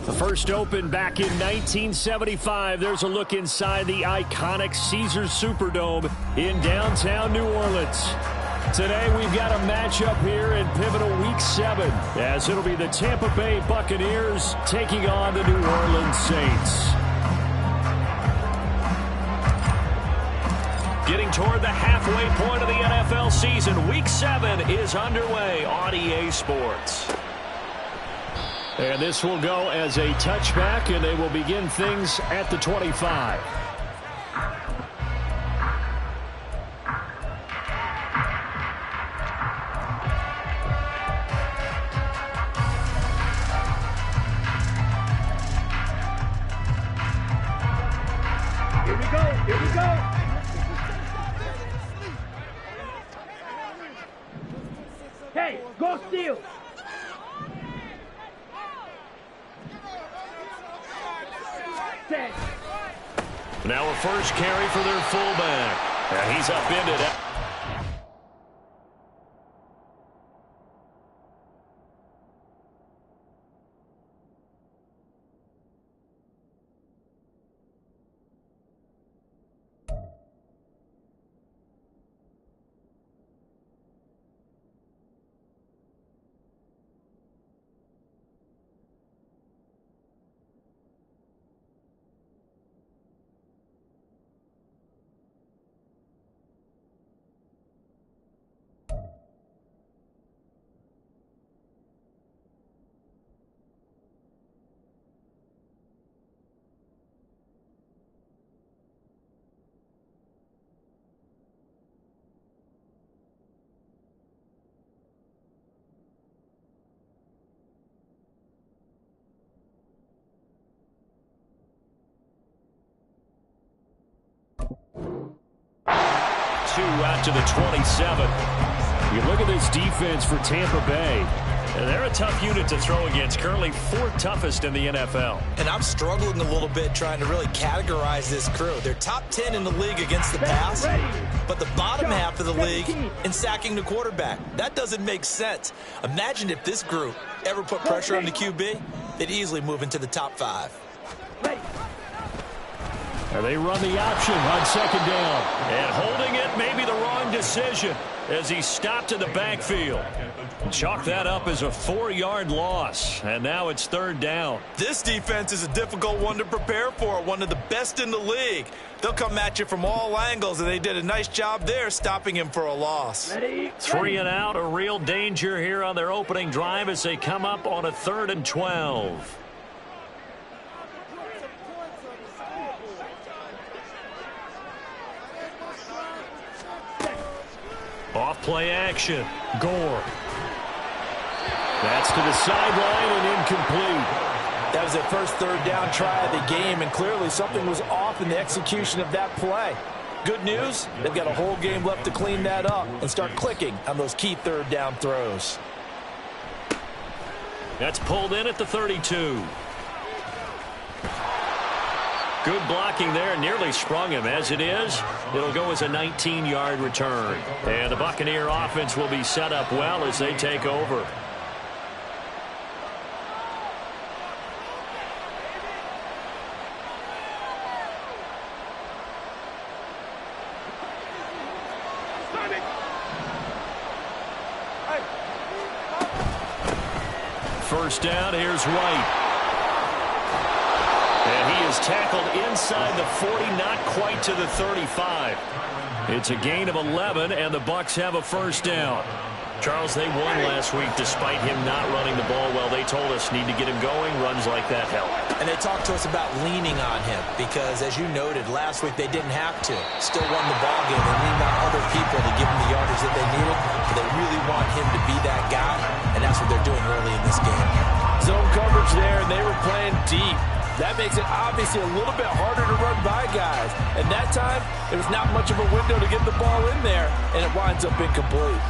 The first opened back in 1975. There's a look inside the iconic Caesars Superdome in downtown New Orleans. Today we've got a matchup here in pivotal Week 7, as it'll be the Tampa Bay Buccaneers taking on the New Orleans Saints. Getting toward the halfway point of the NFL season, Week 7 is underway on EA Sports. And this will go as a touchback, and they will begin things at the 25. Here we go, here we go. Hey, go steal. Now a first carry for their fullback. And he's upended. Out to the 27. You look at this defense for Tampa Bay. They're a tough unit to throw against. Currently 4th toughest in the NFL. And I'm struggling a little bit trying to really categorize this crew. They're top 10 in the league against the pass, but the bottom half of the league in sacking the quarterback. That doesn't make sense. Imagine if this group ever put pressure on the QB, they'd easily move into the top 5. And they run the option on second down. And holding it may be the wrong decision as he stopped in the backfield. Chalk that up as a 4-yard loss. And now it's 3rd down. This defense is a difficult one to prepare for, one of the best in the league. They'll come at you from all angles, and they did a nice job there stopping him for a loss. 3 and out, a real danger here on their opening drive as they come up on a 3rd and 12. Off play action. Gore. That's to the sideline and incomplete. That was their first 3rd down try of the game, and clearly something was off in the execution of that play. Good news, they've got a whole game left to clean that up and start clicking on those key 3rd down throws. That's pulled in at the 32. Good blocking there, nearly sprung him. As it is, it'll go as a 19-yard return. And the Buccaneer offense will be set up well as they take over. First down, here's White. And he is tackled inside the 40, not quite to the 35. It's a gain of 11, and the Bucs have a first down. Charles, they won last week despite him not running the ball well. They told us need to get him going. Runs like that help. And they talked to us about leaning on him because, as you noted, last week they didn't have to. Still won the ball game. They leaned on other people to give them the yardage that they needed. But they really want him to be that guy, and that's what they're doing early in this game. Zone coverage there, and they were playing deep. That makes it obviously a little bit harder to run by guys. And that time, there was not much of a window to get the ball in there, and it winds up incomplete.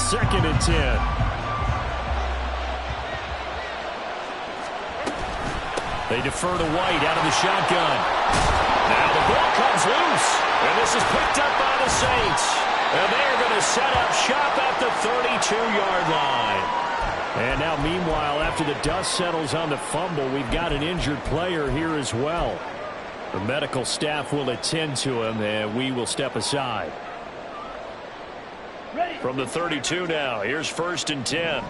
2nd and 10. They defer to White out of the shotgun. Now the ball comes loose, and this is picked up by the Saints. And they are going to set up shop at the 32-yard line. And now, meanwhile, after the dust settles on the fumble, we've got an injured player here as well. The medical staff will attend to him, and we will step aside. From the 32 now, here's 1st and 10.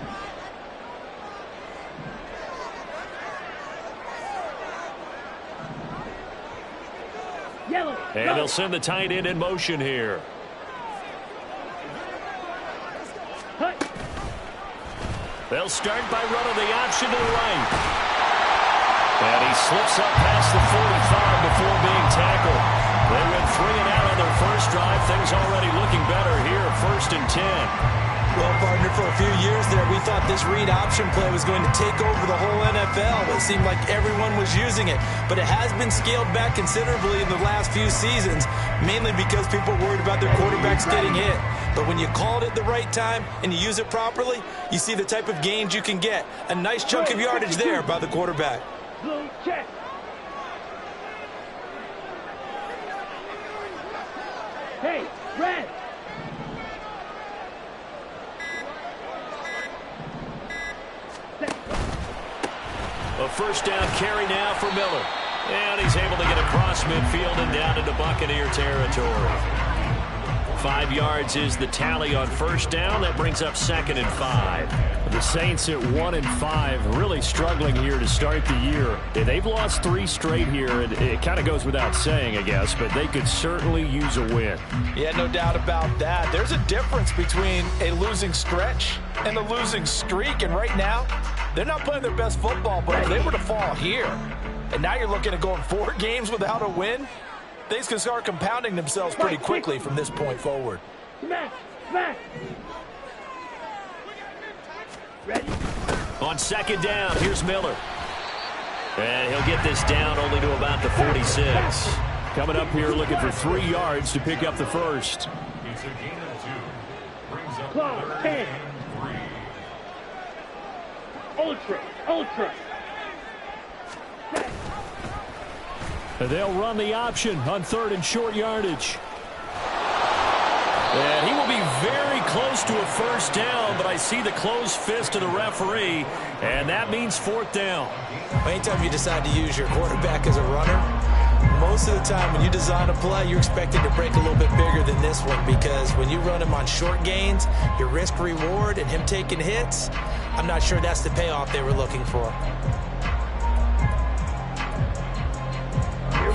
Yellow. And they'll send the tight end in motion here. They'll start by running the option to the right. And he slips up past the 45 before being tackled. They went 3 and out on their first drive. Things already looking better here. 1st and 10. Well, partner, for a few years there, we thought this read option play was going to take over the whole NFL. It seemed like everyone was using it. But it has been scaled back considerably in the last few seasons, mainly because people are worried about their quarterbacks getting hit. But when you call it at the right time and you use it properly, you see the type of gains you can get. A nice chunk of yardage there by the quarterback. Blue check. Hey, red. A 1st down carry now for Miller. And he's able to get across midfield and down into Buccaneer territory. 5 yards is the tally on 1st down. That brings up 2nd and 5. The Saints at 1 and 5, really struggling here to start the year. They've lost 3 straight here, and it kind of goes without saying, I guess, but they could certainly use a win. Yeah, no doubt about that. There's a difference between a losing stretch and a losing streak, and right now, they're not playing their best football, but if they were to fall here, and now you're looking at going 4 games without a win, things can start compounding themselves pretty quickly from this point forward. Smash, smash. Ready? On 2nd down, here's Miller. And he'll get this down only to about the 46. Coming up here looking for 3 yards to pick up the 1st. It's a gain of 2. Brings up Close, 10. Ultra, ultra. And they'll run the option on 3rd and short yardage. And he will be very close to a 1st down, but I see the closed fist of the referee, and that means 4th down. Anytime you decide to use your quarterback as a runner, most of the time when you design a play, you're expected to break a little bit bigger than this one, because when you run him on short gains, your risk-reward and him taking hits, I'm not sure that's the payoff they were looking for.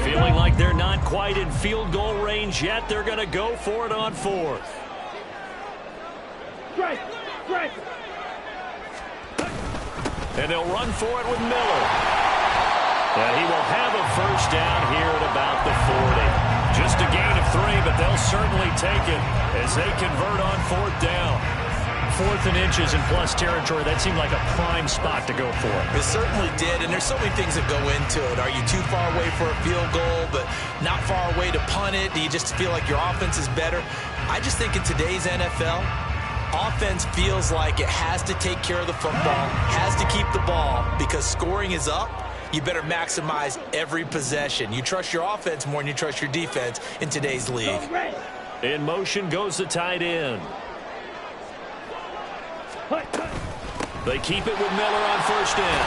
Feeling like they're not quite in field goal range yet. They're going to go for it on 4th. Strike, strike. And they'll run for it with Miller. And he will have a 1st down here at about the 40. Just a gain of 3, but they'll certainly take it as they convert on 4th down. 4th and inches in plus territory. That seemed like a prime spot to go for. It certainly did, and there's so many things that go into it. Are you too far away for a field goal, but not far away to punt it? Do you just feel like your offense is better? I just think in today's NFL, offense feels like it has to take care of the football, has to keep the ball, because scoring is up. You better maximize every possession. You trust your offense more than you trust your defense in today's league. In motion goes the tight end. They keep it with Miller on 1st down.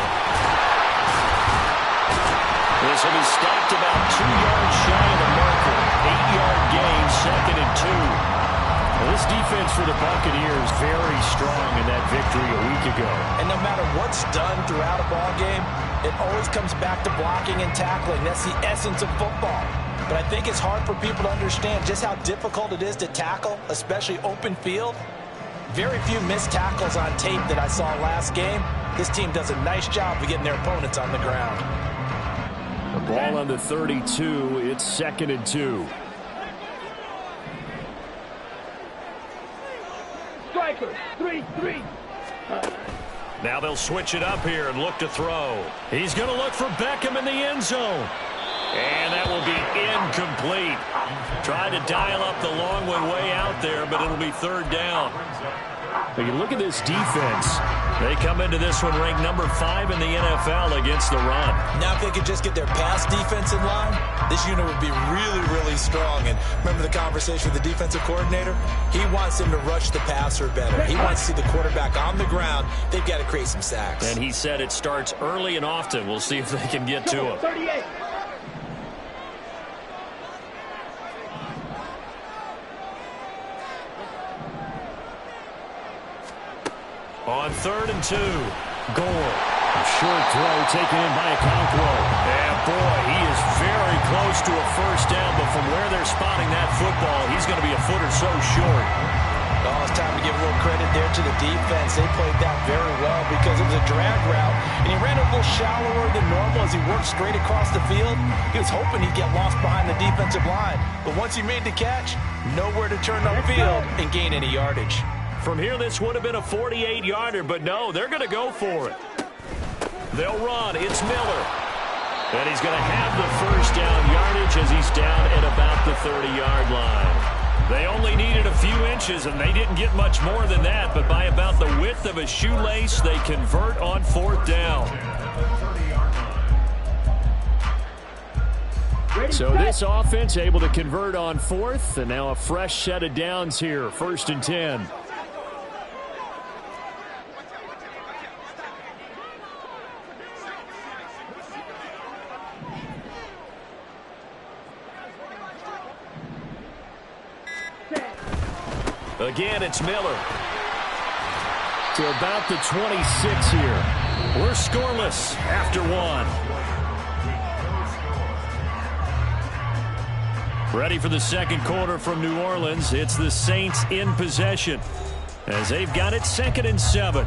This will be stopped about 2 yards shy of the marker. 8-yard gain, 2nd and 2. Well, this defense for the Buccaneers very strong in that victory a week ago. And no matter what's done throughout a ball game, it always comes back to blocking and tackling. That's the essence of football. But I think it's hard for people to understand just how difficult it is to tackle, especially open field. Very few missed tackles on tape that I saw last game. This team does a nice job of getting their opponents on the ground. The ball on the 32. It's 2nd and 2. Striker, 3-3. Now they'll switch it up here and look to throw. He's going to look for Beckham in the end zone. And that will be incomplete. Tried to dial up the long one way out there, but it'll be 3rd down. But you look at this defense. They come into this one ranked number 5 in the NFL against the run. Now if they could just get their pass defense in line, this unit would be really, really strong. And remember the conversation with the defensive coordinator? He wants them to rush the passer better. He wants to see the quarterback on the ground. They've got to create some sacks. And he said it starts early and often. We'll see if they can get to him. 38. On 3rd and 2, Gore. A short throw taken in by Okonkwo. And boy, he is very close to a first down, but from where they're spotting that football, he's going to be a foot or so short. Oh, it's time to give a little credit there to the defense. They played that very well because it was a drag route, and he ran a little shallower than normal as he worked straight across the field. He was hoping he'd get lost behind the defensive line, but once he made the catch, nowhere to turn upfield and gain any yardage. From here, this would have been a 48-yarder, but no, they're going to go for it. They'll run. It's Miller. And he's going to have the first down yardage as he's down at about the 30-yard line. They only needed a few inches, and they didn't get much more than that, but by about the width of a shoelace, they convert on 4th down. So this offense able to convert on 4th, and now a fresh set of downs here, 1st and 10. Again, it's Miller. To about the 26 here. We're scoreless after 1. Ready for the second quarter from New Orleans. It's the Saints in possession as they've got it 2nd and 7.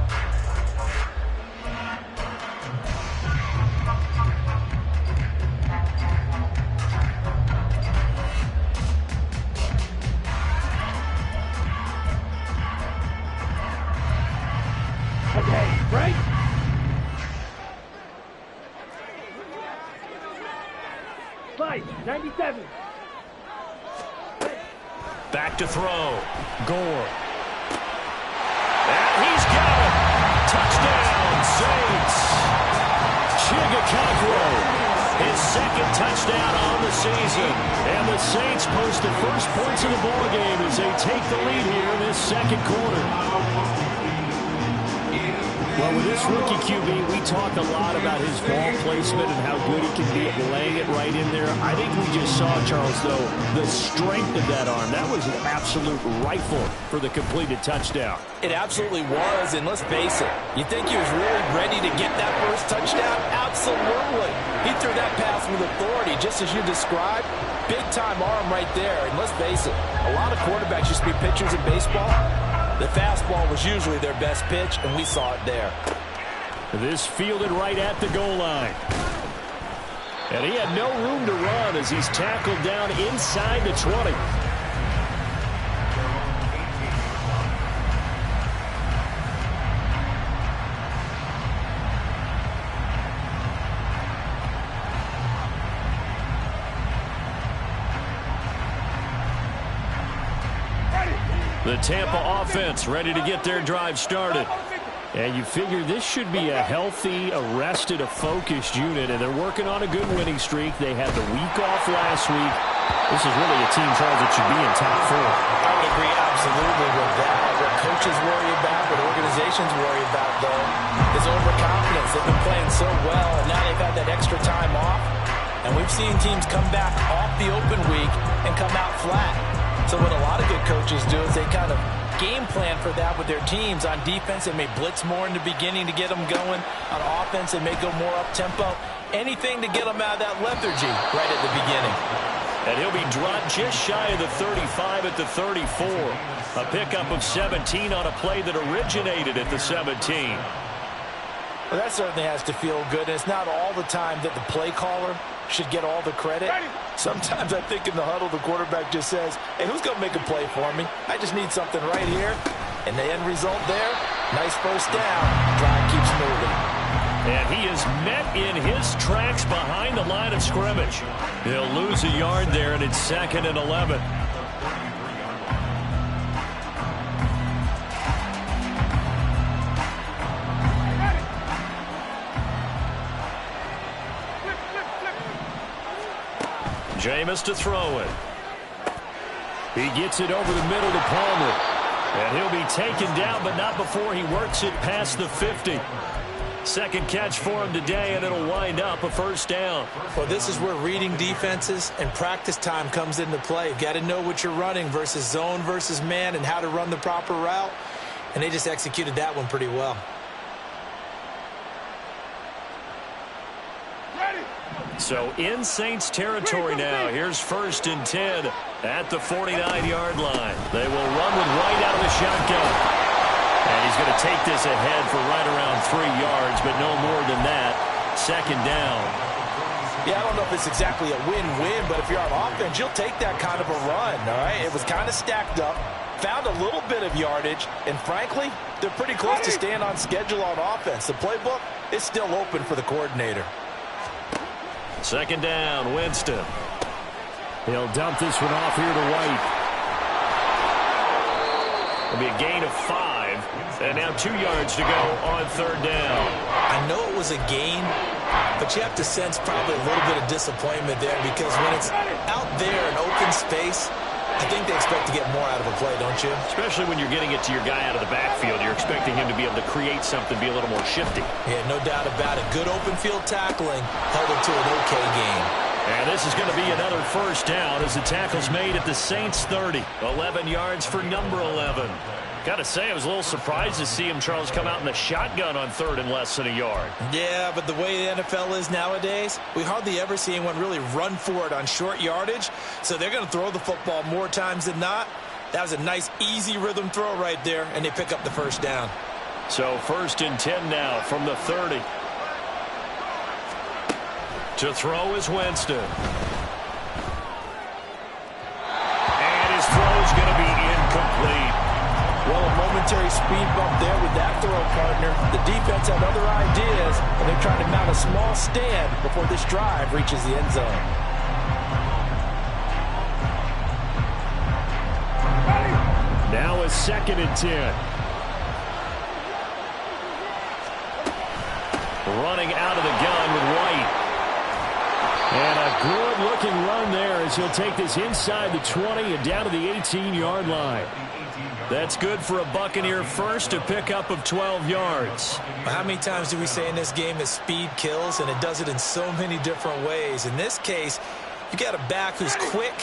Right? Five, 97. Back to throw. Gore. And he's got it. Touchdown, Saints. Okonkwo, his 2nd touchdown on the season. And the Saints post the first points of the ball game as they take the lead here in this 2nd quarter. Well, with this rookie QB, we talk a lot about his ball placement and how good he can be at laying it right in there. I think we just saw, Charles, though, the strength of that arm. That was an absolute rifle for the completed touchdown. It absolutely was, and let's face it, you think he was really ready to get that first touchdown? Absolutely. He threw that pass with authority, just as you described. Big-time arm right there, and let's face it, a lot of quarterbacks used to be pitchers in baseball. The fastball was usually their best pitch, and we saw it there. This fielded right at the goal line. And he had no room to run as he's tackled down inside the 20. The Tampa offense ready to get their drive started. And you figure this should be a healthy, arrested, a focused unit, and they're working on a good winning streak. They had the week off last week. This is really a team, Charles, that should be in top 4. I would agree absolutely with that. What coaches worry about, what organizations worry about, though, is overconfidence. They've been playing so well, and now they've had that extra time off. And we've seen teams come back off the open week and come out flat. So what a lot of good coaches do is they kind of game plan for that with their teams. On defense, they may blitz more in the beginning to get them going. On offense, they may go more up-tempo. Anything to get them out of that lethargy right at the beginning. And he'll be dropped just shy of the 35 at the 34. A pickup of 17 on a play that originated at the 17. Well, that certainly has to feel good. And it's not all the time that the play caller should get all the credit. Sometimes I think in the huddle, the quarterback just says, hey, who's going to make a play for me? I just need something right here. And the end result there, nice first down. Drive keeps moving. And he is met in his tracks behind the line of scrimmage. He'll lose a yard there, and it's 2nd and 11. Jameis to throw it. He gets it over the middle to Palmer. And he'll be taken down, but not before he works it past the 50. Second catch for him today, and it'll wind up a first down. Well, this is where reading defenses and practice time comes into play. You've got to know what you're running versus zone versus man and how to run the proper route. And they just executed that one pretty well. So in Saints territory now. Here's 1st and 10 at the 49-yard line. They will run with White out of the shotgun. And he's going to take this ahead for right around 3 yards, but no more than that. Second down. Yeah, I don't know if it's exactly a win-win, but if you're on offense, you'll take that kind of a run, all right? It was kind of stacked up, found a little bit of yardage, and frankly, they're pretty close to staying on schedule on offense. The playbook is still open for the coordinator. Second down, Winston. He'll dump this one off here to White. It'll be a gain of 5, and now 2 yards to go on 3rd down. I know it was a gain, but you have to sense probably a little bit of disappointment there because when it's out there in open space, I think they expect to get more out of a play, don't you? Especially when you're getting it to your guy out of the backfield. You're expecting him to be able to create something, be a little more shifty. Yeah, no doubt about it. Good open field tackling held him to an okay game. And this is going to be another first down as the tackle's made at the Saints 30. 11 yards for number 11. Got to say, I was a little surprised to see him, Charles, come out in the shotgun on 3rd and less than a yard. Yeah, but the way the NFL is nowadays, we hardly ever see anyone really run for it on short yardage. So they're going to throw the football more times than not. That was a nice, easy rhythm throw right there, and they pick up the first down. So 1st and 10 now from the 30. To throw is Winston. And his throw is going to be incomplete. Well, a momentary speed bump there with that throw, partner. The defense had other ideas, and they're trying to mount a small stand before this drive reaches the end zone. Now a 2nd and 10. Running out of the gun with White. And a good-looking run there as he'll take this inside the 20 and down to the 18-yard line. That's good for a Buccaneer first, a pickup of 12 yards. How many times do we say in this game that speed kills, and it does it in so many different ways? In this case, you got a back who's quick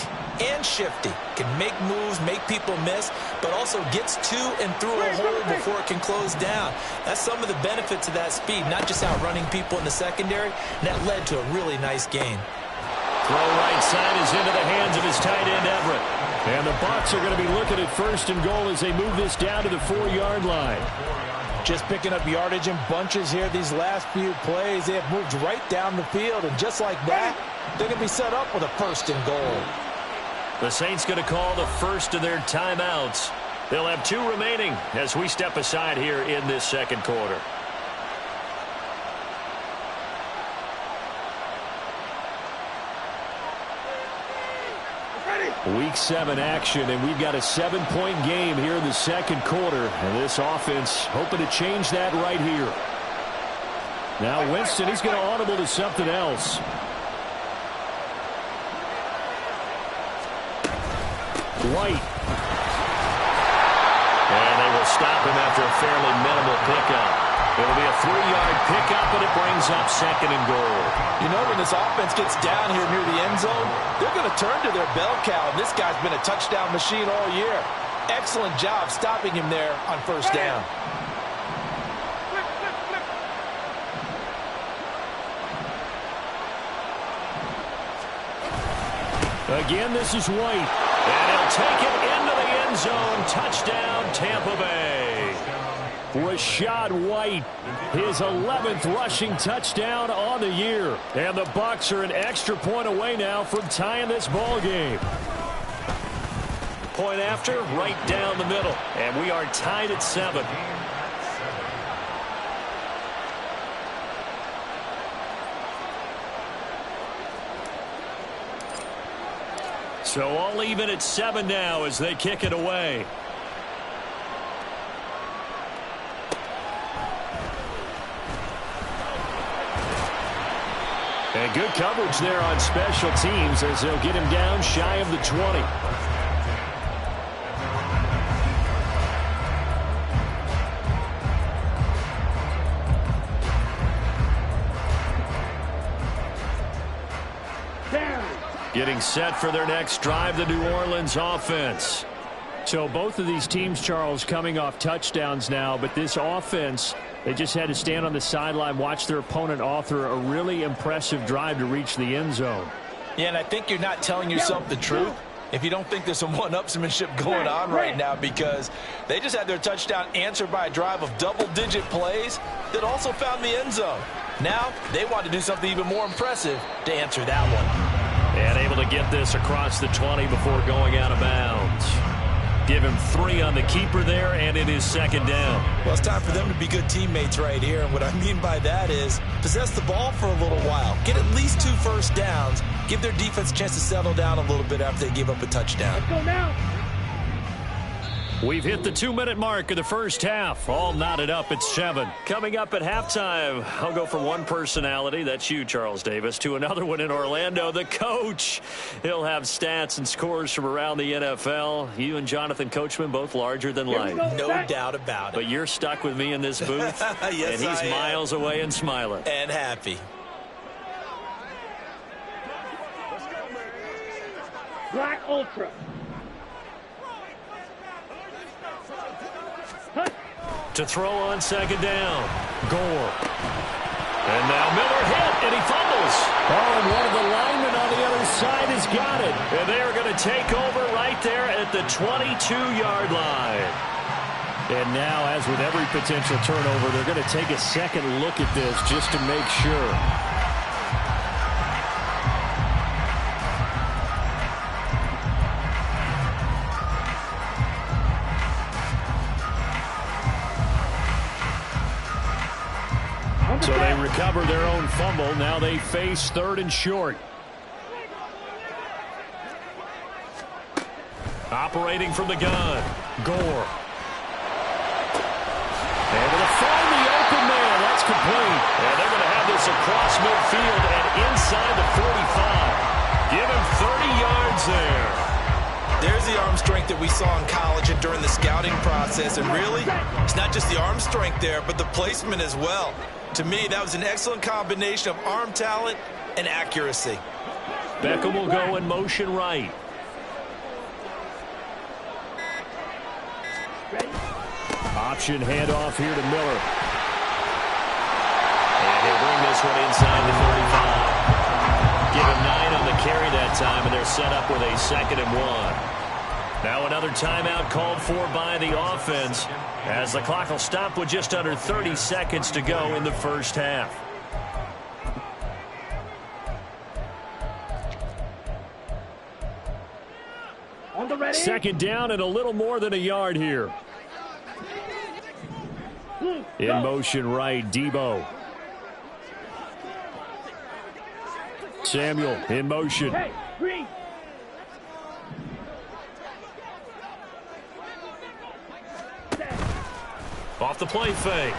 and shifty, can make moves, make people miss, but also gets to and through a hole before it can close down. That's some of the benefits of that speed, not just outrunning people in the secondary. And that led to a really nice gain. Throw right side is into the hands of his tight end, Everett. And the Bucs are going to be looking at 1st and goal as they move this down to the 4-yard line. Just picking up yardage in bunches here these last few plays. They have moved right down the field, and just like that, they're going to be set up with a 1st and goal. The Saints going to call the first of their timeouts. They'll have 2 remaining as we step aside here in this 2nd quarter. Week 7 action, and we've got a 7-point game here in the 2nd quarter. And this offense hoping to change that right here. Now Winston, he's going to audible to something else. White. And they will stop him after a fairly minimal pickup. It'll be a 3-yard pickup, and it brings up 2nd and goal. You know, when this offense gets down here near the end zone, they're going to turn to their bell cow, and this guy's been a touchdown machine all year. Excellent job stopping him there on 1st down. Again, this is White. And he'll take it into the end zone. Touchdown, Tampa Bay. Rashad White, his 11th rushing touchdown on the year. And the Bucs are an extra point away now from tying this ball game. Point after, right down the middle. And we are tied at 7. So all even at 7 now as they kick it away. And good coverage there on special teams as they'll get him down shy of the 20. Getting set for their next drive, the New Orleans offense. So both of these teams, Charles, coming off touchdowns now, but this offense, they just had to stand on the sideline, watch their opponent author a really impressive drive to reach the end zone. Yeah, and I think you're not telling yourself the truth if you don't think there's some one-upsmanship going on right now, because they just had their touchdown answered by a drive of double-digit plays that also found the end zone. Now they want to do something even more impressive to answer that one. And able to get this across the 20 before going out of bounds. Give him 3 on the keeper there, and it is second down. Well, it's time for them to be good teammates right here. And what I mean by that is possess the ball for a little while. Get at least 2 first downs. Give their defense a chance to settle down a little bit after they give up a touchdown. Let's go now. We've hit the 2-minute mark of the first half. All knotted up at 7. Coming up at halftime, I'll go from one personality, that's you, Charles Davis, to another one in Orlando, the coach. He'll have stats and scores from around the NFL. You and Jonathan Coachman, both larger than life. No doubt about it. But you're stuck with me in this booth, yes, and he's miles away and smiling. And happy. Black Ultra. To throw on second down. Gore. And now Miller hit, and he fumbles. Oh, and one of the linemen on the other side has got it. And they are going to take over right there at the 22-yard line. And now, as with every potential turnover, they're going to take a second look at this just to make sure. So they recover their own fumble. Now they face 3rd and short. Operating from the gun. Gore. Able to find the open man. That's complete. And they're going to have this across midfield and inside the 45. Give him 30 yards there. There's the arm strength that we saw in college and during the scouting process. And really, it's not just the arm strength there, but the placement as well. To me, that was an excellent combination of arm talent and accuracy. Beckham will go in motion right. Option handoff here to Miller. And he'll bring this one inside the 35. Give him 9 on the carry that time, and they're set up with a 2nd and 1. Now another timeout called for by the offense, as the clock will stop with just under 30 seconds to go in the first half. On the ready. Second down and a little more than a yard here. In motion right, Debo. Samuel in motion. Hey, Green. Off the play fake.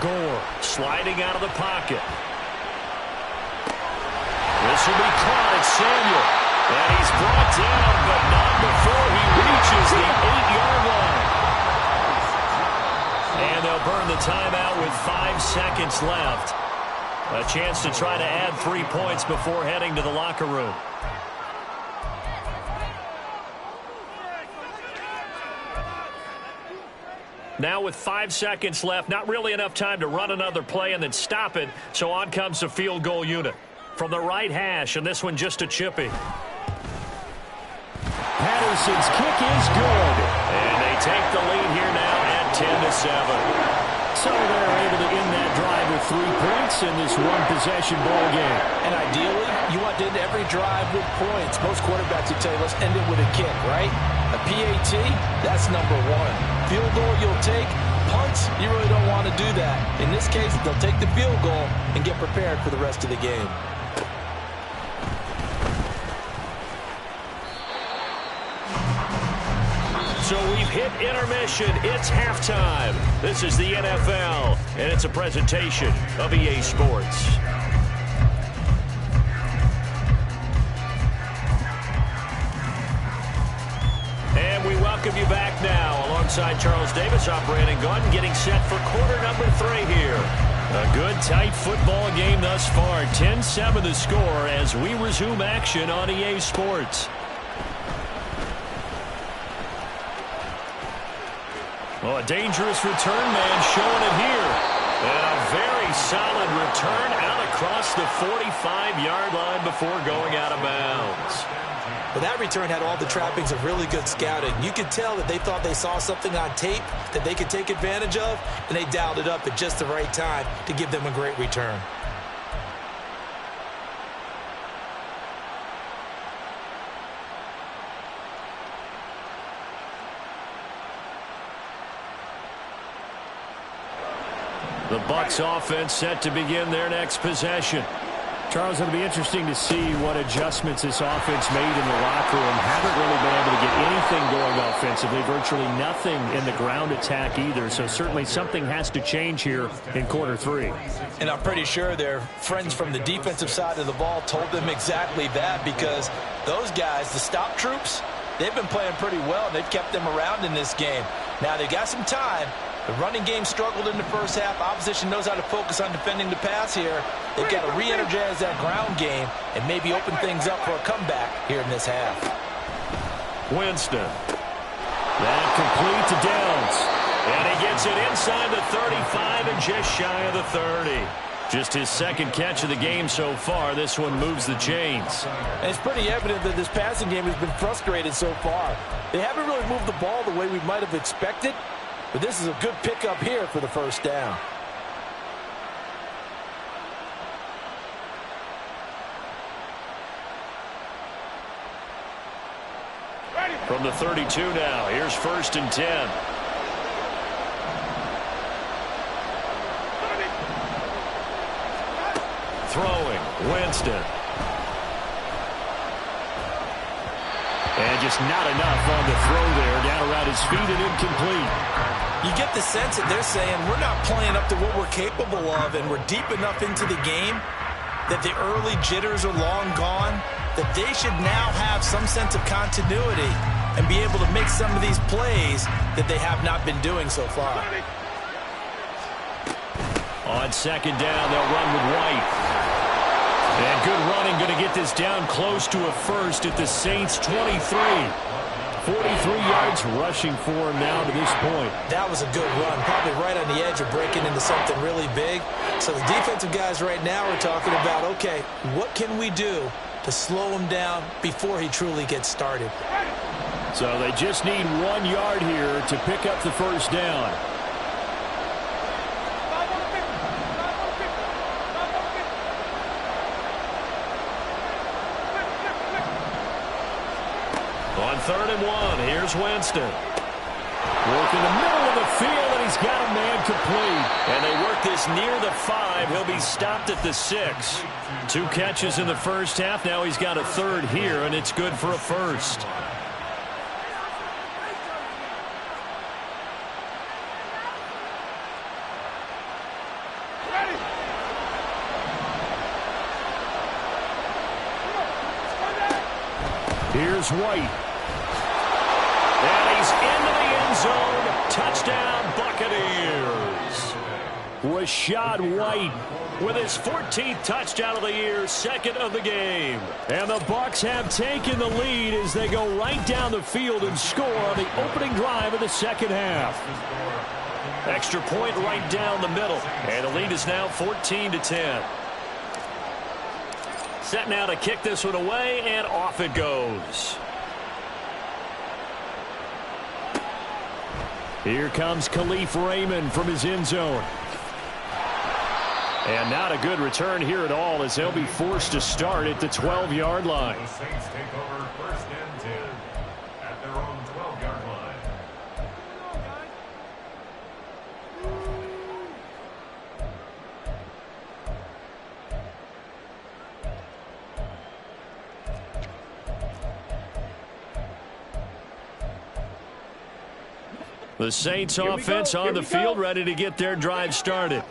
Gore sliding out of the pocket. This will be caught. It's Samuel. And he's brought down, but not before he reaches the 8-yard line. And they'll burn the timeout with 5 seconds left. A chance to try to add 3 points before heading to the locker room. Now with 5 seconds left, not really enough time to run another play and then stop it, so on comes the field goal unit. From the right hash, and this one just a chippy. Patterson's kick is good. And they take the lead here now at 10-7. So they're able to end that drive with 3 points in this one-possession ball game. And ideally, you want to end every drive with points. Most quarterbacks would tell you, let's end it with a kick, right? A PAT, that's number 1. Field goal you'll take. Punts, you really don't want to do that. In this case, they'll take the field goal and get prepared for the rest of the game. So we've hit intermission. It's halftime. This is the NFL, and it's a presentation of EA Sports. alongside Charles Davis, operating gun, getting set for quarter number 3 here. A good, tight football game thus far. 10-7 the score as we resume action on EA Sports. Oh, a dangerous return man showing it here. And a very solid return out across the 45-yard line before going out of bounds. Well, that return had all the trappings of really good scouting. You could tell that they thought they saw something on tape that they could take advantage of, and they dialed it up at just the right time to give them a great return. The Bucs offense set to begin their next possession. Charles, it'll be interesting to see what adjustments this offense made in the locker room. Haven't really been able to get anything going offensively. Virtually nothing in the ground attack either. So certainly something has to change here in quarter 3. And I'm pretty sure their friends from the defensive side of the ball told them exactly that, because those guys, the stop troops, they've been playing pretty well, and they've kept them around in this game. Now they've got some time. The running game struggled in the first half. Opposition knows how to focus on defending the pass here. They've got to re-energize that ground game and maybe open things up for a comeback here in this half. Winston. That complete to Downs. And he gets it inside the 35 and just shy of the 30. Just his second catch of the game so far. This one moves the chains. And it's pretty evident that this passing game has been frustrated so far. They haven't really moved the ball the way we might have expected. But this is a good pickup here for the first down. From the 32 now, here's 1st and 10. Throwing, Winston. And just not enough on the throw there, down around his feet and incomplete. You get the sense that they're saying we're not playing up to what we're capable of, and we're deep enough into the game that the early jitters are long gone, that they should now have some sense of continuity and be able to make some of these plays that they have not been doing so far. On 2nd down, they'll run with White. And good running, going to get this down close to a first at the Saints' 23. 43 yards rushing for him now to this point. That was a good run, probably right on the edge of breaking into something really big. So the defensive guys right now are talking about, okay, what can we do to slow him down before he truly gets started? So they just need 1 yard here to pick up the first down. On 3rd and 1, here's Winston. Work in the middle of the field, and he's got a man complete. And they work this near the 5. He'll be stopped at the 6. 2 catches in the first half. Now he's got a 3rd here, and it's good for a first. Here's White. And he's into the end zone. Touchdown, Buccaneers. Rashad White with his 14th touchdown of the year, 2nd of the game. And the Bucs have taken the lead as they go right down the field and score on the opening drive of the second half. Extra point right down the middle. And the lead is now 14-10. Set now to kick this one away, and off it goes. Here comes Khalif Raymond from his end zone. And not a good return here at all, as they'll be forced to start at the 12-yard line. The Saints take over 1st and 10 at their own 12-yard line. The Saints offense on the field, ready to get their drive started.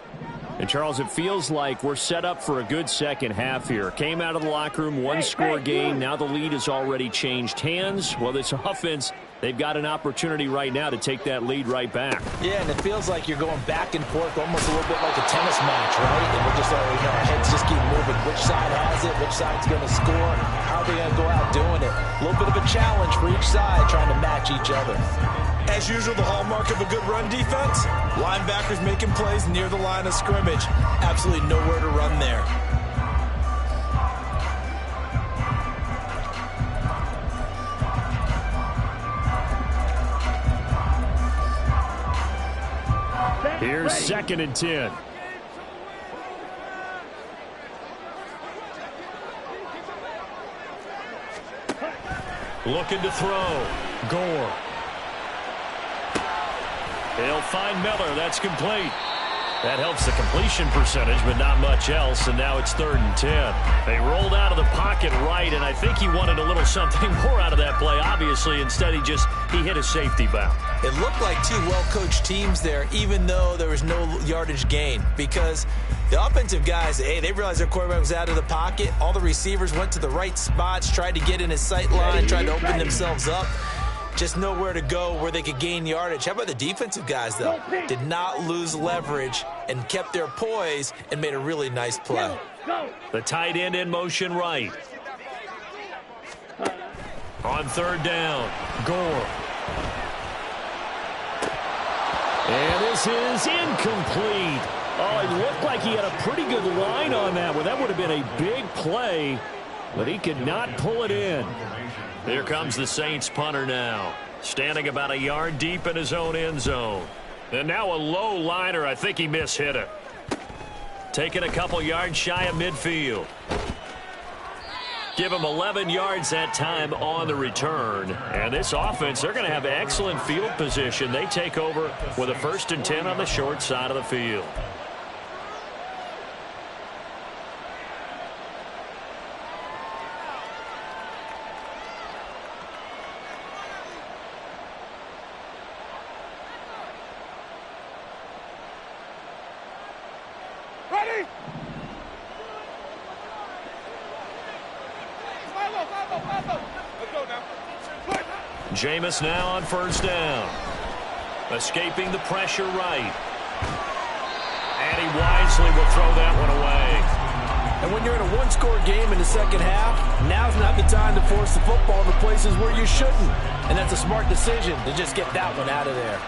And, Charles, it feels like we're set up for a good second half here. Came out of the locker room, one-score game. Now the lead has already changed hands. Well, this offense they've got an opportunity right now to take that lead right back. Yeah, and it feels like you're going back and forth almost a little bit like a tennis match, right? And we're just already know our heads just keep moving. Which side has it? Which side's going to score? How are they going to go out doing it? A little bit of a challenge for each side trying to match each other. As usual, the hallmark of a good run defense, linebackers making plays near the line of scrimmage. Absolutely nowhere to run there. Here's 2nd and 10. Looking to throw. Gore. He'll find Miller. That's complete. That helps the completion percentage, but not much else, and now it's 3rd and 10. They rolled out of the pocket right, and I think he wanted a little something more out of that play, obviously. Instead, he hit a safety bound. It looked like two well-coached teams there, even though there was no yardage gain, because the offensive guys, hey, they realized their quarterback was out of the pocket. All the receivers went to the right spots, tried to get in his sight line, tried to open themselves up. Just nowhere to go where they could gain yardage. How about the defensive guys, though? Did not lose leverage and kept their poise and made a really nice play. The tight end in motion right. On 3rd down, Gore. And this is incomplete. Oh, it looked like he had a pretty good line on that one. That would have been a big play, but he could not pull it in. Here comes the Saints punter now, standing about a yard deep in his own end zone. And now a low liner. I think he mishit it. Taking a couple yards shy of midfield. Give him 11 yards that time on the return. And this offense, they're going to have excellent field position. They take over with a 1st and 10 on the short side of the field. Jameis now on 1st down. Escaping the pressure right. And he wisely will throw that one away. And when you're in a one-score game in the second half, now's not the time to force the football to places where you shouldn't. And that's a smart decision to just get that one out of there.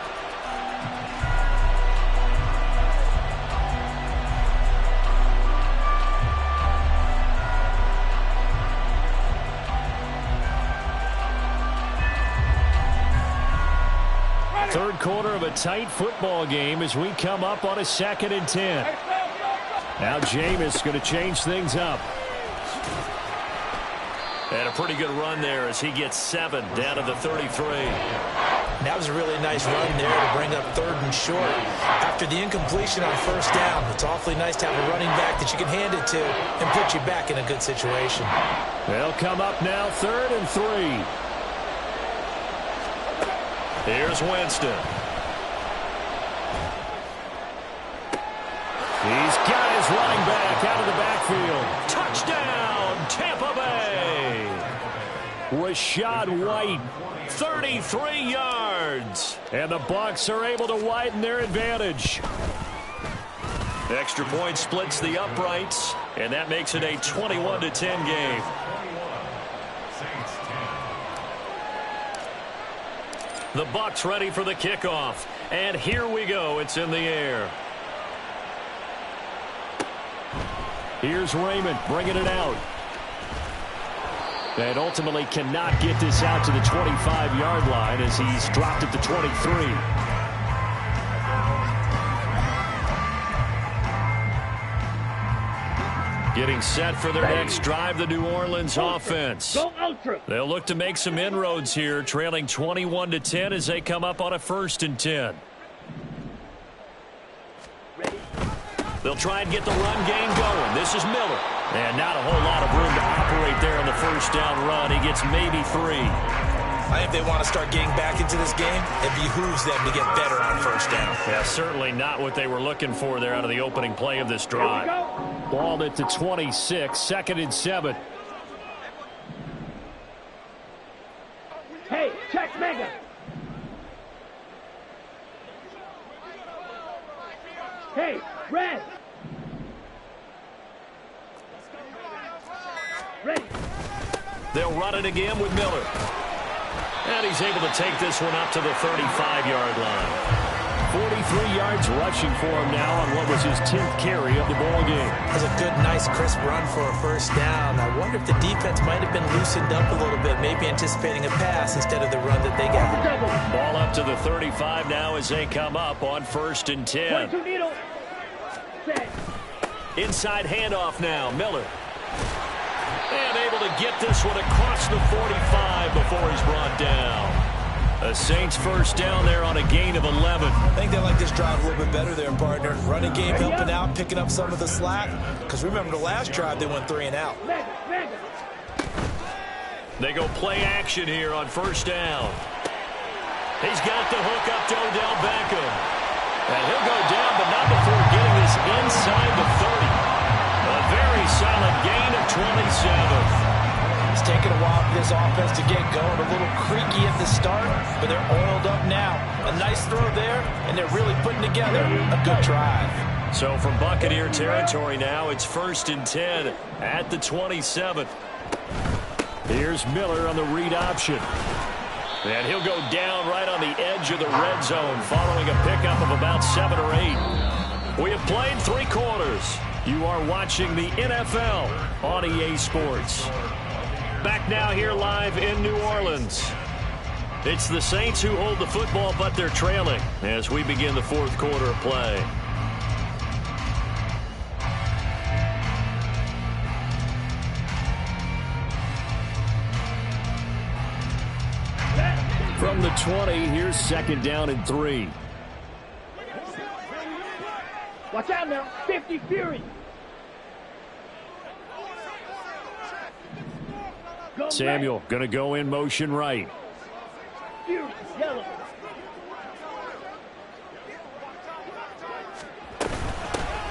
Third quarter of a tight football game as we come up on a 2nd and 10. Now Jameis going to change things up. And a pretty good run there as he gets 7 down to the 33. That was a really nice run there to bring up 3rd and short. After the incompletion on 1st down, it's awfully nice to have a running back that you can hand it to and put you back in a good situation. They'll come up now 3rd and 3. Here's Winston. He's got his running back out of the backfield. Touchdown, Tampa Bay. Rachaad White, 33 yards. And the Bucs are able to widen their advantage. Extra point splits the uprights, and that makes it a 21-10 game. The Bucs ready for the kickoff. And here we go. It's in the air. Here's Raymond bringing it out. And ultimately cannot get this out to the 25-yard line as he's dropped at the 23. Getting set for their next drive, the New Orleans offense. They'll look to make some inroads here, trailing 21-10 as they come up on a 1st and 10. They'll try and get the run game going. This is Miller. And not a whole lot of room to operate there on the 1st down run. He gets maybe 3. I think they want to start getting back into this game. It behooves them to get better on 1st down. Yeah, certainly not what they were looking for there out of the opening play of this drive. Ball at the 26, 2nd and 7. Hey, check mega. Hey, red. Ready. They'll run it again with Miller. And he's able to take this one up to the 35-yard line. 43 yards rushing for him now on what was his 10th carry of the ball game. That's a good, nice, crisp run for a first down. I wonder if the defense might have been loosened up a little bit, maybe anticipating a pass instead of the run that they got. Ball up to the 35 now as they come up on 1st and 10. 22 needle. Set. Inside handoff now, Miller. And able to get this one across the 45 before he's brought down. A Saints first down there on a gain of 11. I think they like this drive a little bit better there, partner. Running game helping out, picking up some of the slack. Because remember, the last drive, they went 3 and out. They go play action here on first down. He's got the hook up to Odell Beckham. And he'll go down, but not before getting this inside the 30. A very solid gain of 27. It's taken a while for this offense to get going. A little creaky at the start, but they're oiled up now. A nice throw there, and they're really putting together a good drive. So from Buccaneer territory now, it's 1st and 10 at the 27. Here's Miller on the read option. And he'll go down right on the edge of the red zone following a pickup of about 7 or 8. We have played 3 quarters. You are watching the NFL on EA Sports. Back now here live in New Orleans. It's the Saints who hold the football, but they're trailing as we begin the 4th quarter of play. From the 20, here's 2nd down and 3. Watch out now. 50 Fury. Samuel going to go in motion right. Fury, yellow.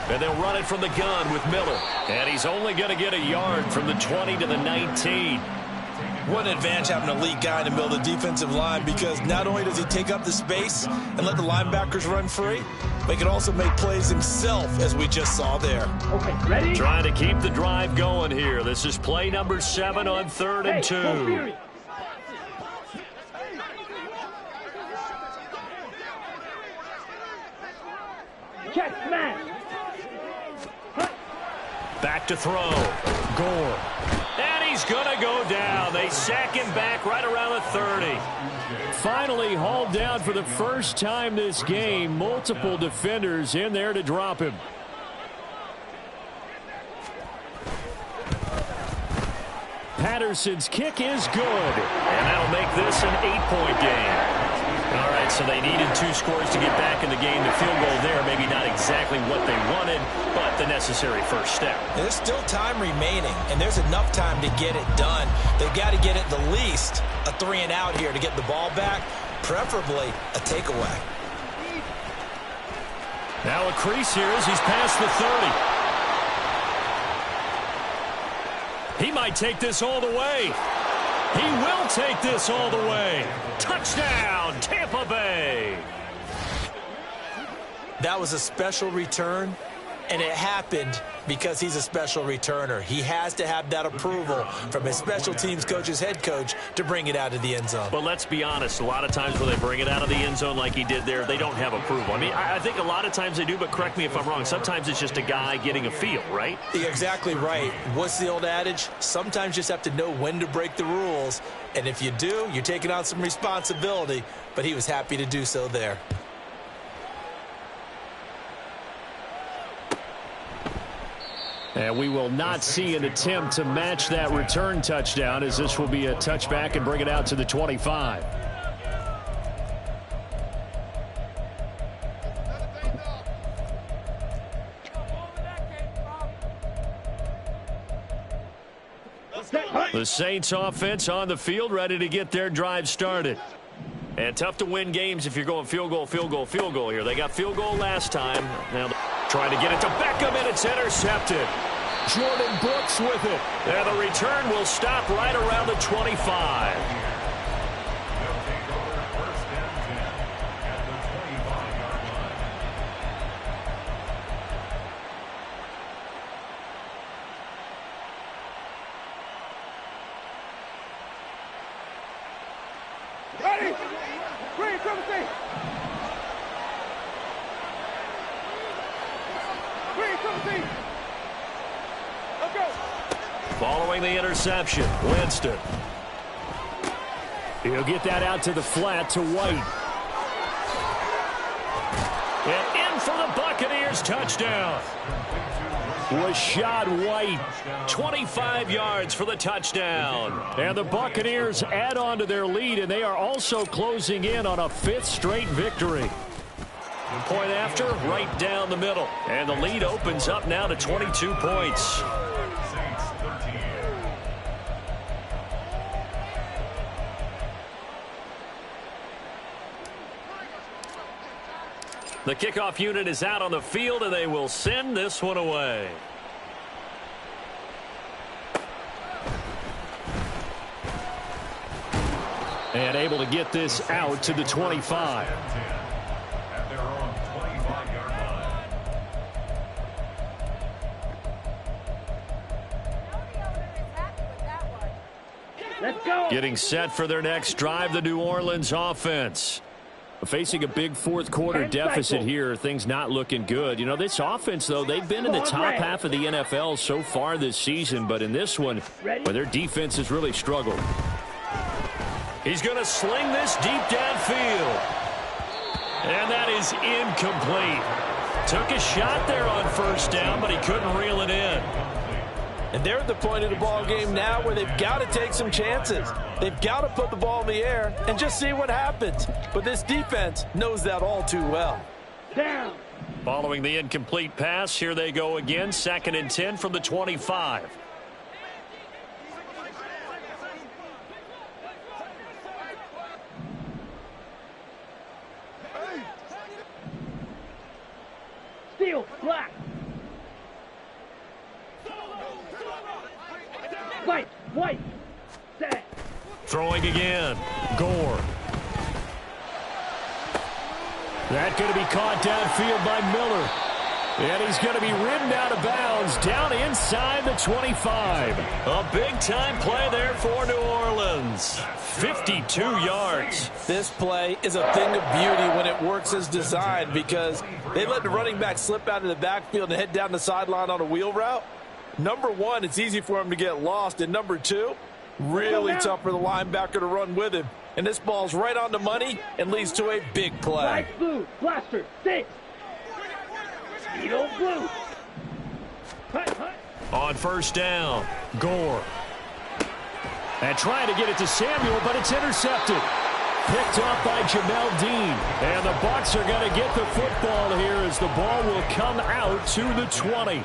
And they'll run it from the gun with Miller. And he's only going to get a yard from the 20 to the 19. What an advantage having a lead guy in the middle of the defensive line, because not only does he take up the space and let the linebackers run free, but he can also make plays himself, as we just saw there. Okay, ready? Trying to keep the drive going here. This is play number 7 on 3rd and 2. Check smash. Back to throw. Gore. And he's going to go down. They sack him back right around the 30. Finally hauled down for the first time this game. Multiple defenders in there to drop him. Patterson's kick is good. And that'll make this an 8-point game. All right, so they needed 2 scores to get back in the game. The field goal there, maybe not exactly what they wanted, but the necessary first step. There's still time remaining, and there's enough time to get it done. They've got to get at the least a 3 and out here to get the ball back, preferably a takeaway. Now a crease here as he's past the 30. He might take this all the way. He will take this all the way. Touchdown, Tampa Bay. That was a special return, and it happened because he's a special returner. He has to have that approval from his special teams coach's head coach to bring it out of the end zone. But let's be honest, a lot of times when they bring it out of the end zone like he did there, they don't have approval. I mean, I think a lot of times they do, but correct me if I'm wrong. Sometimes it's just a guy getting a feel, right? You're exactly right. What's the old adage? Sometimes you just have to know when to break the rules, and if you do, you're taking on some responsibility, but he was happy to do so there. And we will not see an attempt to match that return touchdown, as this will be a touchback and bring it out to the 25. The Saints offense on the field, ready to get their drive started. And tough to win games if you're going field goal, field goal, field goal here. They got field goal last time. Now trying to get it to Beckham, and it's intercepted. Jordan Brooks with it. And the return will stop right around the 25. Ready? Green, come see. Green, come see. Let's go. Following the interception, Winston. He'll get that out to the flat to White. And in for the Buccaneers touchdown. Rashad White, 25 yards for the touchdown. And the Buccaneers add on to their lead, and they are also closing in on a 5th straight victory. Point after, right down the middle. And the lead opens up now to 22 points. The kickoff unit is out on the field, and they will send this one away. And able to get this out to the 25. At their own 25-yard line. Let's go. Getting set for their next drive, the New Orleans offense. Facing a big fourth quarter deficit here, things not looking good. You know, this offense, though, they've been in the top half of the NFL so far this season, but in this one, well, their defense has really struggled. He's going to sling this deep downfield. And that is incomplete. Took a shot there on first down, but he couldn't reel it in. And they're at the point of the ball game now where they've got to take some chances. They've got to put the ball in the air and just see what happens. But this defense knows that all too well. Down. Following the incomplete pass, here they go again. 2nd and 10 from the 25. Steal. Black. White. Set. Throwing again. Gore. That going to be caught downfield by Miller. And he's going to be ridden out of bounds down inside the 25. A big-time play there for New Orleans. 52 yards. This play is a thing of beauty when it works as designed because they let the running back slip out of the backfield and head down the sideline on a wheel route. Number one, it's easy for him to get lost. And number two, really tough for the linebacker to run with him. And this ball's right on the money and leads to a big play. Light blue. Blaster. 6. Speedo blue. Hut. On first down, Gore. And trying to get it to Samuel, but it's intercepted. Picked up by Jamel Dean. And the Bucs are going to get the football here as the ball will come out to the 20.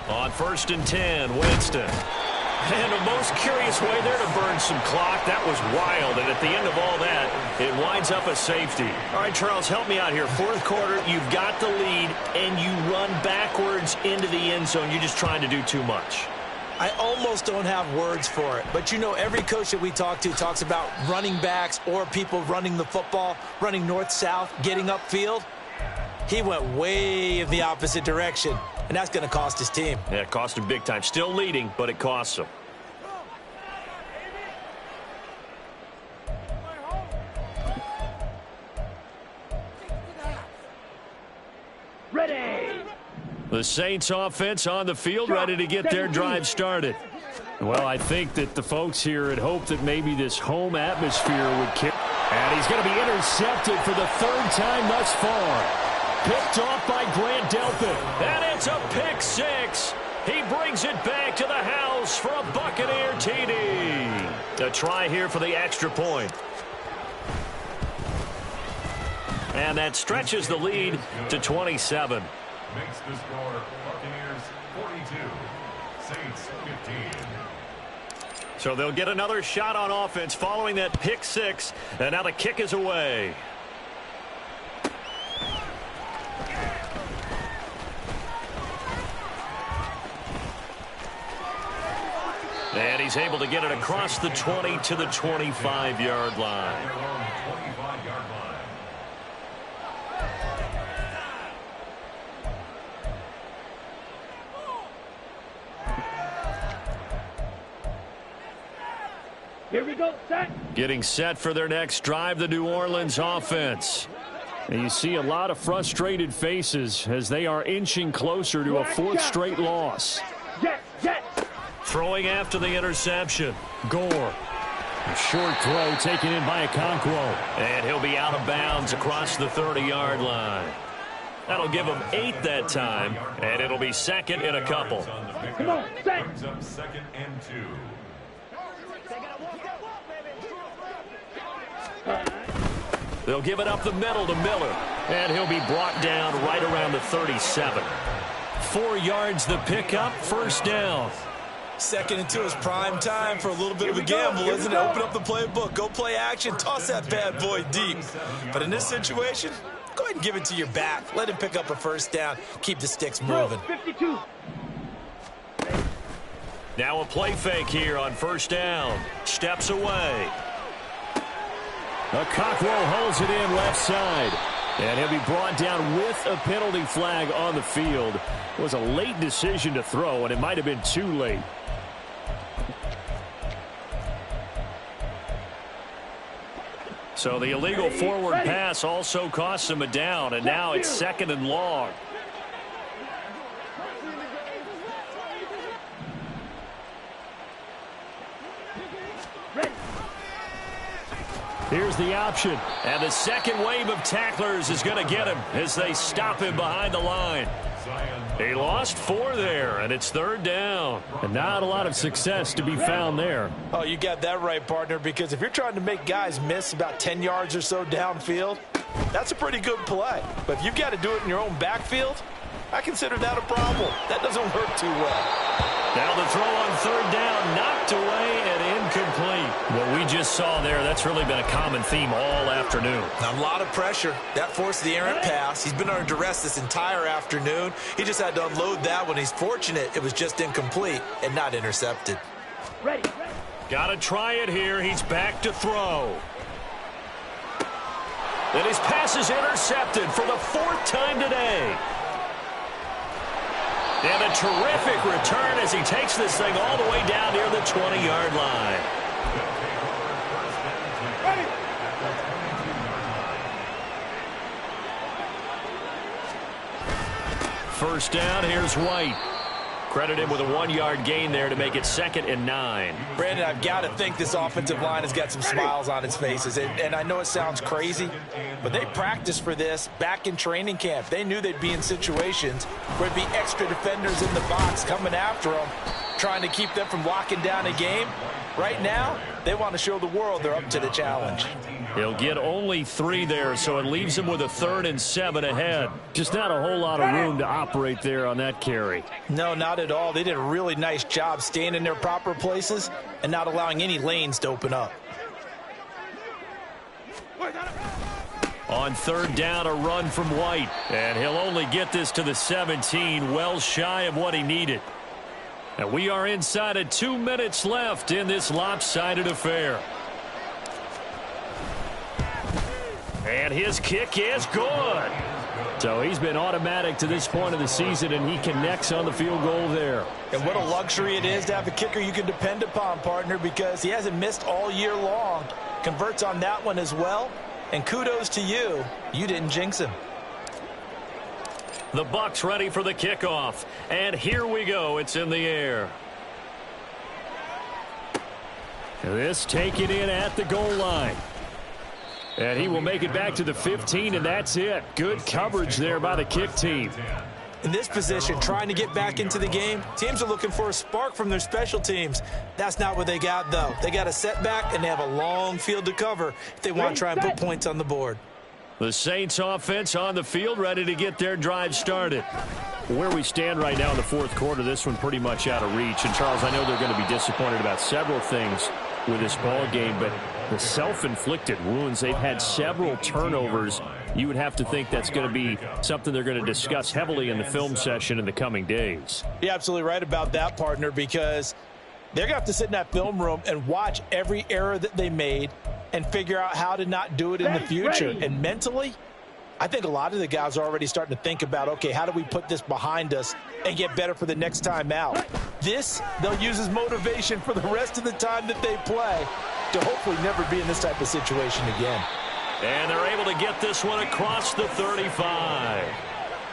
On 1st and 10, Winston. And a most curious way there to burn some clock. That was wild, and at the end of all that, it winds up a safety. All right, Charles, help me out here. Fourth quarter, you've got the lead, and you run backwards into the end zone. You're just trying to do too much. I almost don't have words for it, but you know every coach that we talk to talks about running backs or people running the football, running north-south, getting upfield. He went way in the opposite direction, and that's going to cost his team. Yeah, it cost him big time. Still leading, but it costs him. Ready. The Saints offense on the field, ready to get their drive started. Well, I think that the folks here had hoped that maybe this home atmosphere would kick. And he's going to be intercepted for the 3rd time thus far. Picked off by Grant Delpit. And it's a pick 6. He brings it back to the house for a Buccaneer TD. A try here for the extra point. And that stretches the lead to 27. Makes the score Buccaneers 42, Saints 15. So they'll get another shot on offense following that pick 6. And now the kick is away. And he's able to get it across the 20 to the 25-yard line. Their own 25-yard line. Here we go, set. Getting set for their next drive, the New Orleans offense. And you see a lot of frustrated faces as they are inching closer to a fourth straight loss. Jet, jet. Throwing after the interception. Gore. A short throw taken in by Okonkwo. And he'll be out of bounds across the 30-yard line. That'll give him 8 that time, and it'll be second in a couple. Come on, set. Brings up 2nd and 2. They'll give it up the middle to Miller, and he'll be brought down right around the 37. 4 yards the pickup, first down. 2nd and 2 is prime time for a little bit of a gamble, isn't it? Open up the playbook, go play action, toss that bad boy deep. But in this situation, go ahead and give it to your back. Let him pick up a first down. Keep the sticks moving. 52. Now a play fake here on first down. Steps away. Okonkwo holds it in left side. And he'll be brought down with a penalty flag on the field. It was a late decision to throw, and it might have been too late. So the illegal forward pass also costs him a down, and now it's 2nd and long. Here's the option, and the second wave of tacklers is going to get him as they stop him behind the line. He lost 4 there, and it's 3rd down. And not a lot of success to be found there. Oh, you got that right, partner, because if you're trying to make guys miss about 10 yards or so downfield, that's a pretty good play. But if you've got to do it in your own backfield, I consider that a problem. That doesn't work too well. Now the throw on 3rd down, knocked away and incomplete. What we just saw there, that's really been a common theme all afternoon. A lot of pressure. That forced the errant pass. He's been under duress this entire afternoon. He just had to unload that one. He's fortunate it was just incomplete and not intercepted. Ready. Got to try it here. He's back to throw. And his pass is intercepted for the 4th time today. And a terrific return as he takes this thing all the way down near the 20-yard line. First down, here's White. Credit him with a 1-yard gain there to make it 2nd and 9. Brandon, I've got to think this offensive line has got some smiles on its faces. And I know it sounds crazy, but they practiced for this back in training camp. They knew they'd be in situations where there'd be extra defenders in the box coming after them, trying to keep them from locking down a game. Right now, they want to show the world they're up to the challenge. He'll get only 3 there, so it leaves him with a 3rd and 7 ahead. Just not a whole lot of room to operate there on that carry. No, not at all. They did a really nice job staying in their proper places and not allowing any lanes to open up. On 3rd down, a run from White. And he'll only get this to the 17, well shy of what he needed. And we are inside of 2 minutes left in this lopsided affair. And his kick is good. So he's been automatic to this point of the season, and he connects on the field goal there. And what a luxury it is to have a kicker you can depend upon, partner, because he hasn't missed all year long. Converts on that one as well. And kudos to you. You didn't jinx him. The Bucs ready for the kickoff. And here we go. It's in the air. This taken in at the goal line. And he will make it back to the 15, and that's it. Good coverage there by the kick team. In this position, trying to get back into the game, teams are looking for a spark from their special teams. That's not what they got, though. They got a setback, and they have a long field to cover if they want to try and put points on the board. The Saints offense on the field, ready to get their drive started. Where we stand right now in the 4th quarter, this one pretty much out of reach. And, Charles, I know they're going to be disappointed about several things with this ball game, but the self-inflicted wounds, they've had several turnovers. You would have to think that's going to be something they're going to discuss heavily in the film session in the coming days. You're absolutely right about that, partner, because they're going to have to sit in that film room and watch every error that they made and figure out how to not do it in the future. And mentally, I think a lot of the guys are already starting to think about, okay, how do we put this behind us and get better for the next time out? This, they'll use as motivation for the rest of the time that they play. to hopefully never be in this type of situation again. And they're able to get this one across the 35.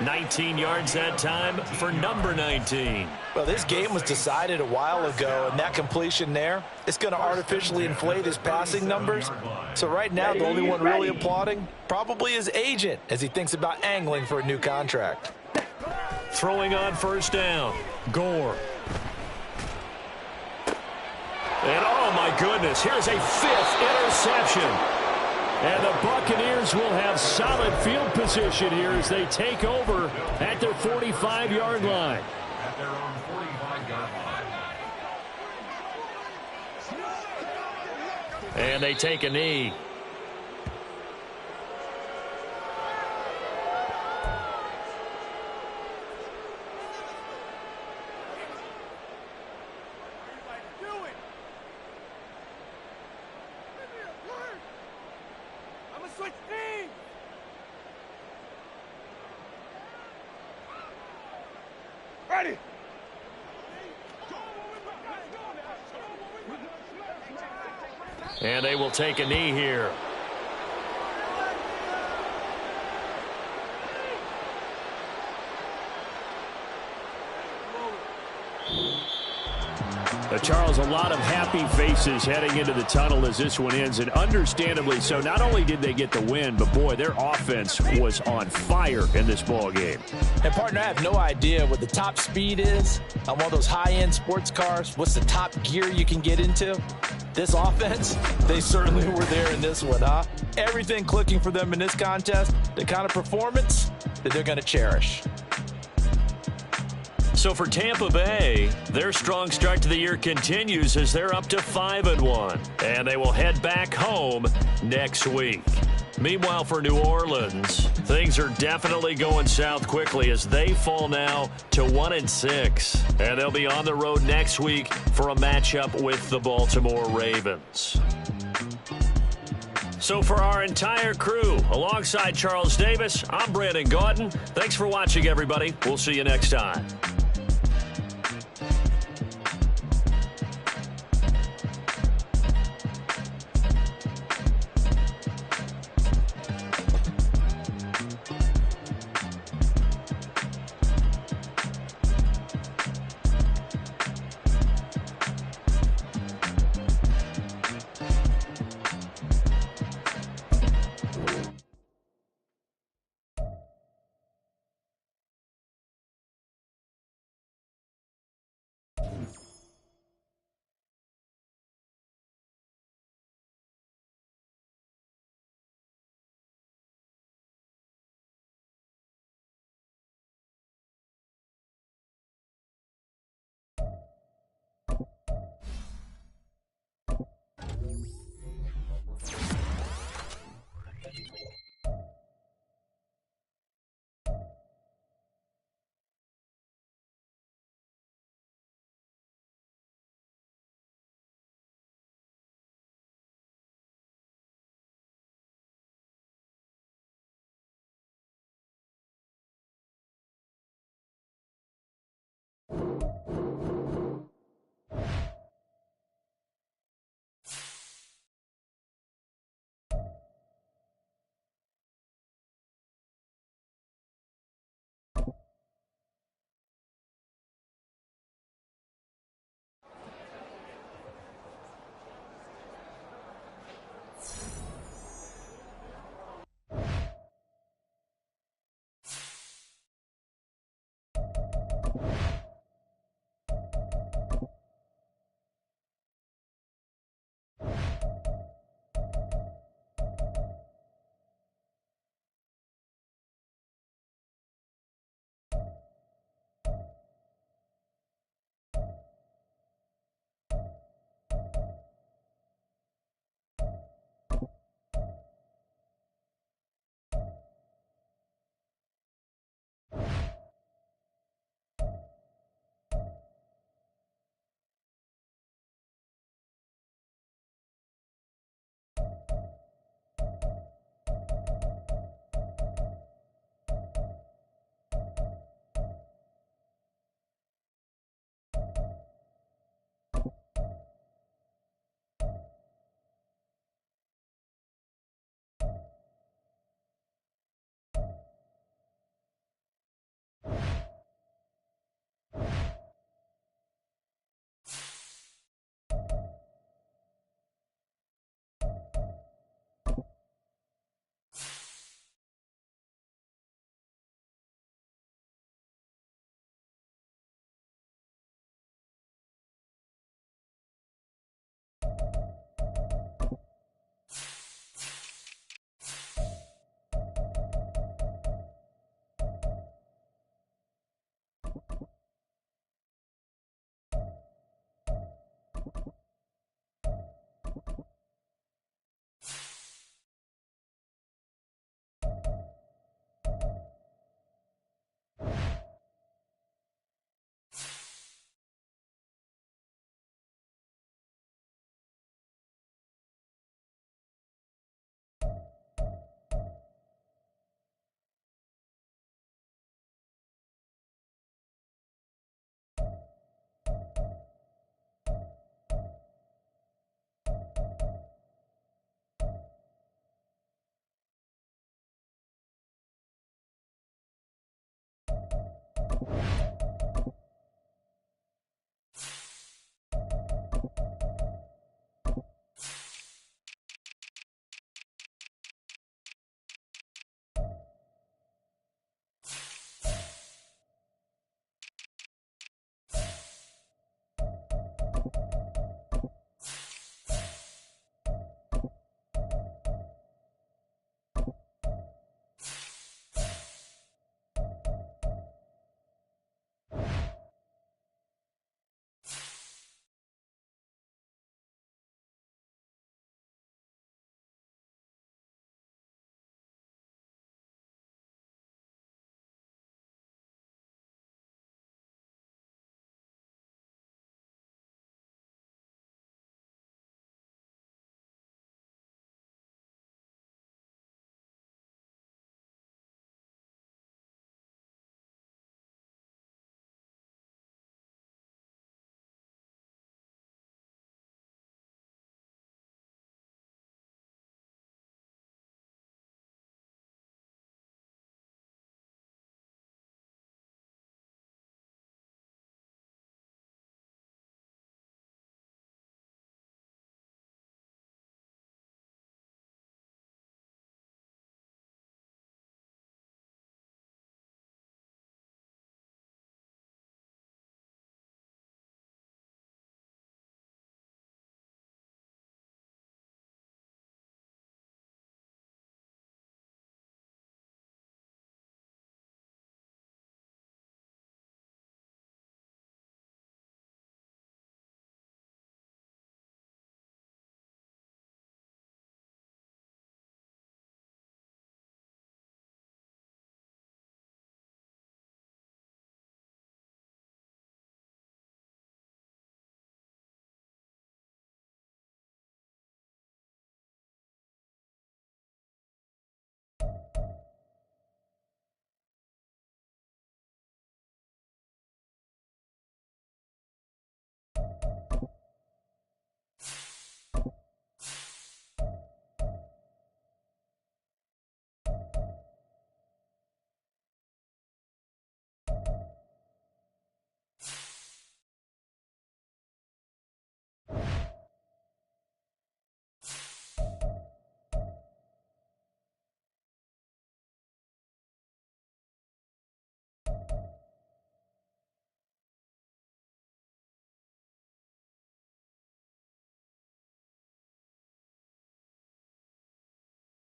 19 yards that time for number 19. Well, this game was decided a while ago, and that completion there, it's going to artificially inflate his passing numbers. So right now, the only one really applauding probably his agent as he thinks about angling for a new contract. Throwing on first down, Gore. And oh my goodness, here's a 5th interception. And the Buccaneers will have solid field position here as they take over at their 45-yard line. At their own 45-yard line. And they take a knee. Ready. And they will take a knee here. Charles, a lot of happy faces heading into the tunnel as this one ends, and understandably so. Not only did they get the win, but boy, their offense was on fire in this ball game. And partner, I have no idea what the top speed is on one of those high-end sports cars. What's the top gear you can get into? This offense, they certainly were there in this one, huh? Everything clicking for them in this contest, the kind of performance that they're going to cherish. So for Tampa Bay, their strong start to the year continues as they're up to 5-1. And they will head back home next week. Meanwhile, for New Orleans, things are definitely going south quickly as they fall now to 1-6. And they'll be on the road next week for a matchup with the Baltimore Ravens. So for our entire crew, alongside Charles Davis, I'm Brandon Gaudin. Thanks for watching, everybody. We'll see you next time.